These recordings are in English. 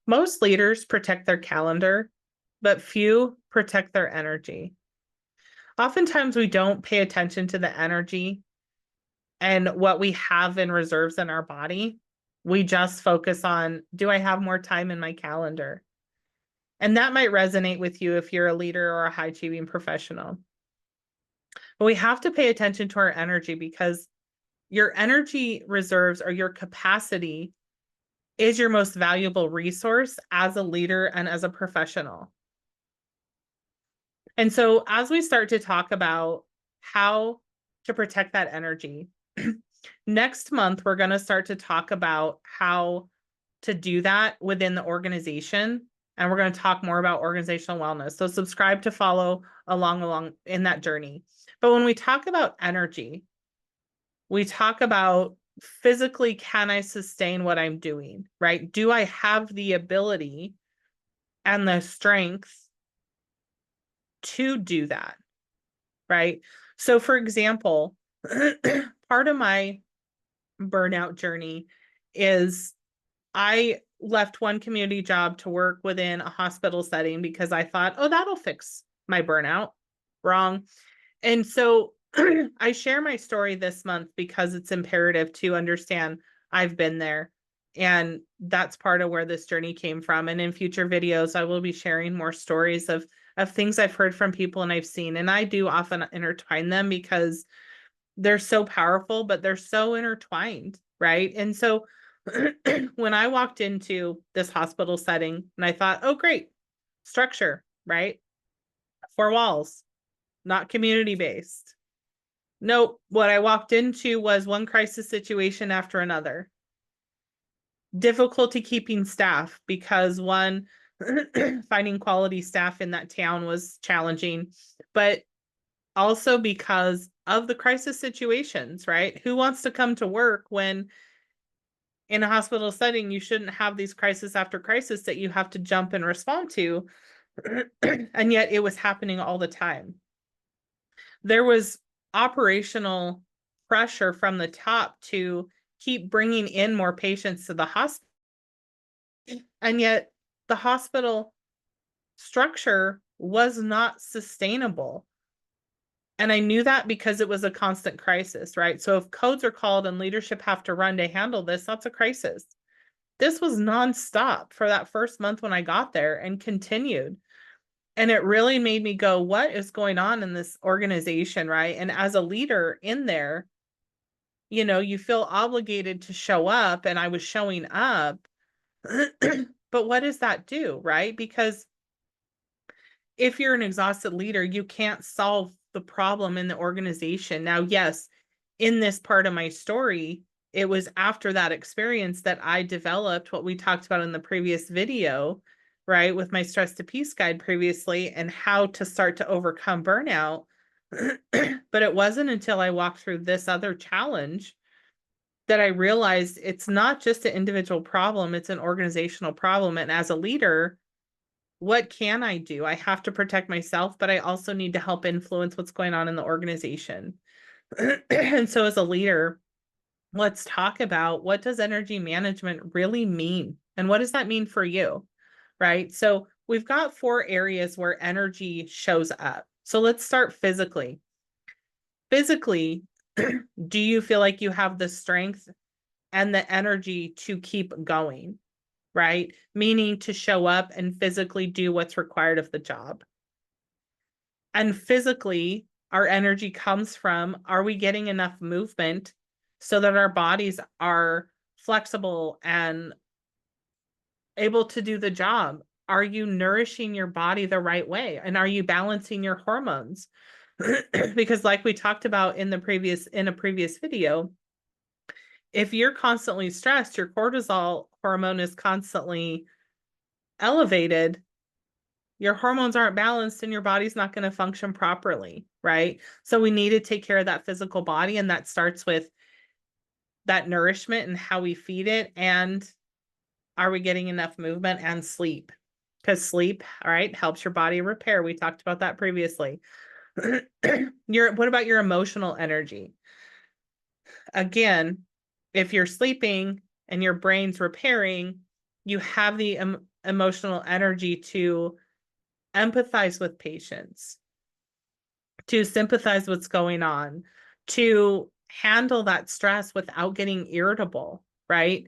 Most leaders protect their calendar, but few protect their energy. Oftentimes, we don't pay attention to the energy and what we have in reserves in our body. We just focus on, do I have more time in my calendar? And that might resonate with you if you're a leader or a high achieving professional. But we have to pay attention to our energy because your energy reserves or your capacity is your most valuable resource as a leader and as a professional. And so, as we start to talk about how to protect that energy, next month, we're going to start to talk about how to do that within the organization. And we're going to talk more about organizational wellness. So, subscribe to follow along in that journey. But when we talk about energy, we talk about physically, can I sustain what I'm doing, right? Do I have the ability and the strength to do that, right? So, for example, part of my burnout journey is I left one community job to work within a hospital setting because I thought, oh, that'll fix my burnout. Wrong. And so I share my story this month because it's imperative to understand I've been there. And that's part of where this journey came from. And in future videos, I will be sharing more stories of things I've heard from people and I've seen. And I do often intertwine them because they're so powerful, but they're so intertwined, right? And so when I walked into this hospital setting and I thought, oh, great, structure, right? Four walls, not community based. Nope. What I walked into was one crisis situation after another. Difficulty keeping staff because one, finding quality staff in that town was challenging, but also because of the crisis situations, right? Who wants to come to work when in a hospital setting, you shouldn't have these crisis after crisis that you have to jump and respond to. And yet it was happening all the time. There was operational pressure from the top to keep bringing in more patients to the hospital. And yet the hospital structure was not sustainable. And I knew that because it was a constant crisis, right? So if codes are called and leadership have to run to handle this, that's a crisis. This was nonstop for that first month when I got there and continued. And it really made me go, what is going on in this organization, right? And as a leader in there, you feel obligated to show up, and I was showing up. But what does that do, right? Because if you're an exhausted leader, you can't solve the problem in the organization. Now, yes, in this part of my story, it was after that experience that I developed what we talked about in the previous video, right, with my stress to peace guide previously and how to start to overcome burnout. But it wasn't until I walked through this other challenge that I realized it's not just an individual problem, it's an organizational problem. And as a leader, what can I do? I have to protect myself, but I also need to help influence what's going on in the organization. And so as a leader, let's talk about, what does energy management really mean? And what does that mean for you? Right? So we've got 4 areas where energy shows up. So let's start physically. Physically, do you feel like you have the strength and the energy to keep going? Right? Meaning to show up and physically do what's required of the job. And physically, our energy comes from, are we getting enough movement so that our bodies are flexible and able to do the job? Are you nourishing your body the right way? And are you balancing your hormones? Because like we talked about in a previous video, if you're constantly stressed, your cortisol hormone is constantly elevated, your hormones aren't balanced and your body's not going to function properly, right? So we need to take care of that physical body, and that starts with that nourishment and how we feed it, and are we getting enough movement and sleep? Because sleep, all right, helps your body repair. We talked about that previously. What about your emotional energy? Again, if you're sleeping and your brain's repairing, you have the emotional energy to empathize with patients, to sympathize what's going on, to handle that stress without getting irritable, right?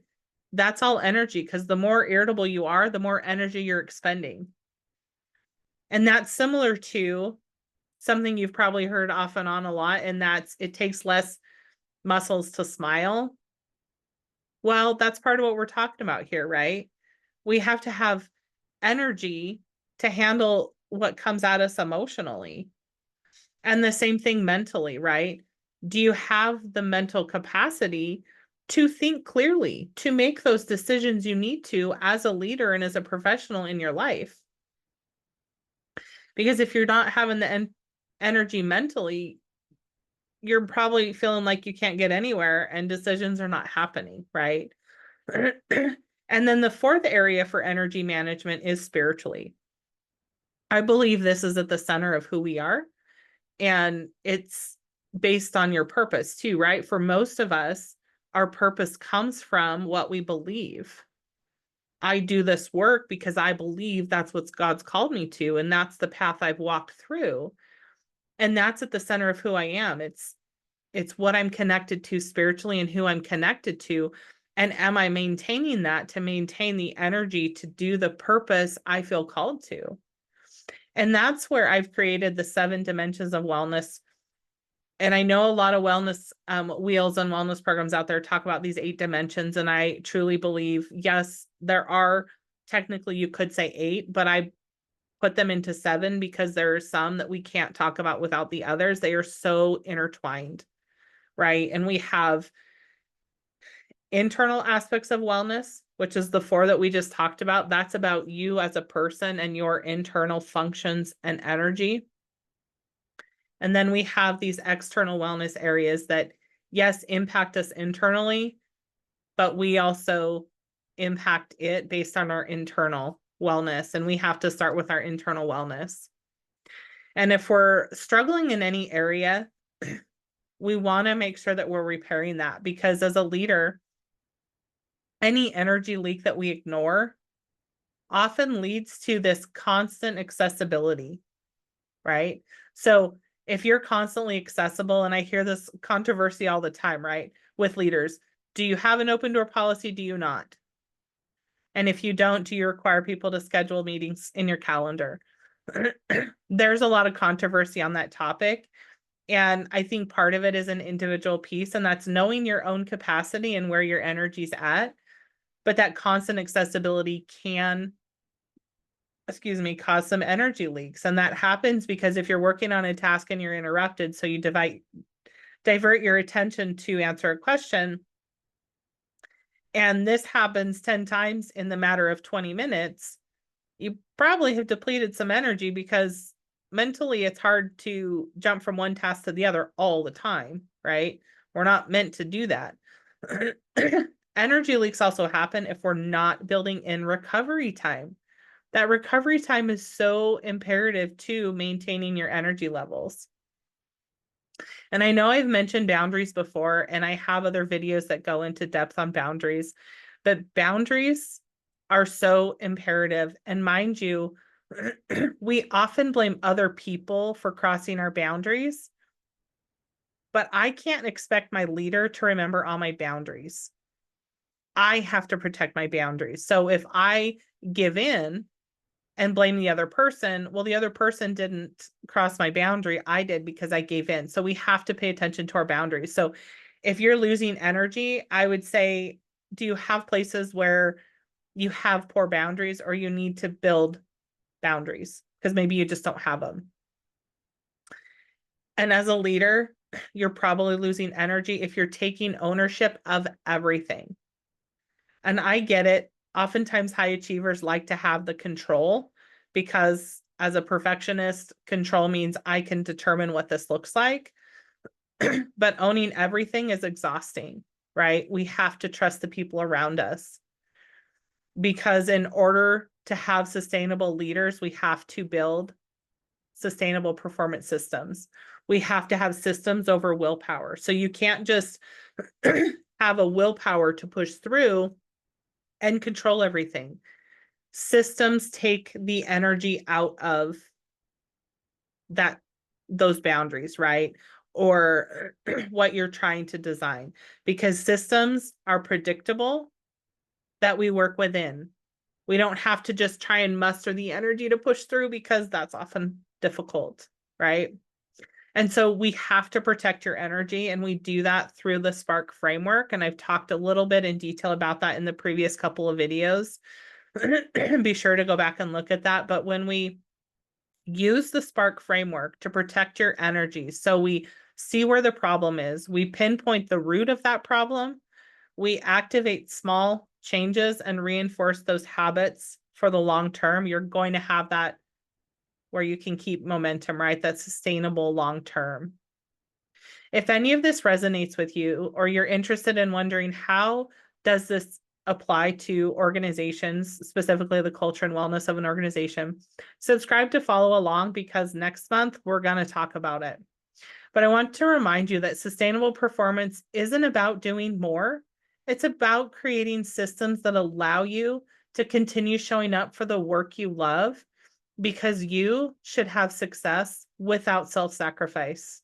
That's all energy, because the more irritable you are, the more energy you're expending. And that's similar to something you've probably heard off and on a lot, and that's it takes less muscles to smile. Well, that's part of what we're talking about here, right? We have to have energy to handle what comes at us emotionally. And the same thing mentally, right? Do you have the mental capacity to think clearly, to make those decisions you need to as a leader and as a professional in your life? Because if you're not having the energy mentally, you're probably feeling like you can't get anywhere and decisions are not happening, right? And then the fourth area for energy management is spiritually. I believe this is at the center of who we are, and it's based on your purpose too, right? For most of us, our purpose comes from what we believe. I do this work because I believe that's what God's called me to, and that's the path I've walked through. And that's at the center of who I am. It's what I'm connected to spiritually and who I'm connected to. And am I maintaining that to maintain the energy to do the purpose I feel called to? And that's where I've created the 7 dimensions of wellness. And I know a lot of wellness wheels and wellness programs out there talk about these 8 dimensions. And I truly believe, yes, there are technically, you could say 8, but I put them into 7 because there are some that we can't talk about without the others. They are so intertwined, right? And we have internal aspects of wellness, which is the 4 that we just talked about. That's about you as a person and your internal functions and energy. And then we have these external wellness areas that, yes, impact us internally, but we also impact it based on our internal wellness. And we have to start with our internal wellness. And if we're struggling in any area, we want to make sure that we're repairing that, because as a leader, any energy leak that we ignore often leads to this constant accessibility, right? So if you're constantly accessible, and I hear this controversy all the time, right? With leaders, do you have an open door policy? Do you not? And if you don't, do you require people to schedule meetings in your calendar? There's a lot of controversy on that topic. And I think part of it is an individual piece, and that's knowing your own capacity and where your energy's at. But that constant accessibility can, cause some energy leaks. And that happens because if you're working on a task and you're interrupted, so you divert your attention to answer a question, and this happens 10 times in the matter of 20 minutes, you probably have depleted some energy, because mentally it's hard to jump from one task to the other all the time, right? We're not meant to do that. Energy leaks also happen if we're not building in recovery time. That recovery time is so imperative to maintaining your energy levels. And I know I've mentioned boundaries before, and I have other videos that go into depth on boundaries, but boundaries are so imperative. And mind you, we often blame other people for crossing our boundaries, but I can't expect my leader to remember all my boundaries. I have to protect my boundaries. So if I give in and blame the other person, well, the other person didn't cross my boundary. I did, because I gave in. So we have to pay attention to our boundaries. So if you're losing energy, I would say, do you have places where you have poor boundaries, or you need to build boundaries? Because maybe you just don't have them. And as a leader, you're probably losing energy if you're taking ownership of everything. And I get it. Oftentimes high achievers like to have the control, because as a perfectionist, control means I can determine what this looks like. But owning everything is exhausting, right? We have to trust the people around us, because in order to have sustainable leaders, we have to build sustainable performance systems. We have to have systems over willpower. So you can't just have a willpower to push through and control everything. Systems take the energy out of those boundaries, right? Or what you're trying to design, because systems are predictable that we work within. We don't have to just try and muster the energy to push through, because that's often difficult, right? And so we have to protect your energy, and we do that through the Spark framework. And I've talked a little bit in detail about that in the previous couple of videos. Be sure to go back and look at that. But when we use the Spark framework to protect your energy, so we see where the problem is, we pinpoint the root of that problem, we activate small changes and reinforce those habits for the long term, you're going to have that where you can keep momentum, right? That's sustainable long term. If any of this resonates with you, or you're interested in wondering how does this apply to organizations, specifically the culture and wellness of an organization, subscribe to follow along, because next month we're going to talk about it. But I want to remind you that sustainable performance isn't about doing more. It's about creating systems that allow you to continue showing up for the work you love, because you should have success without self-sacrifice.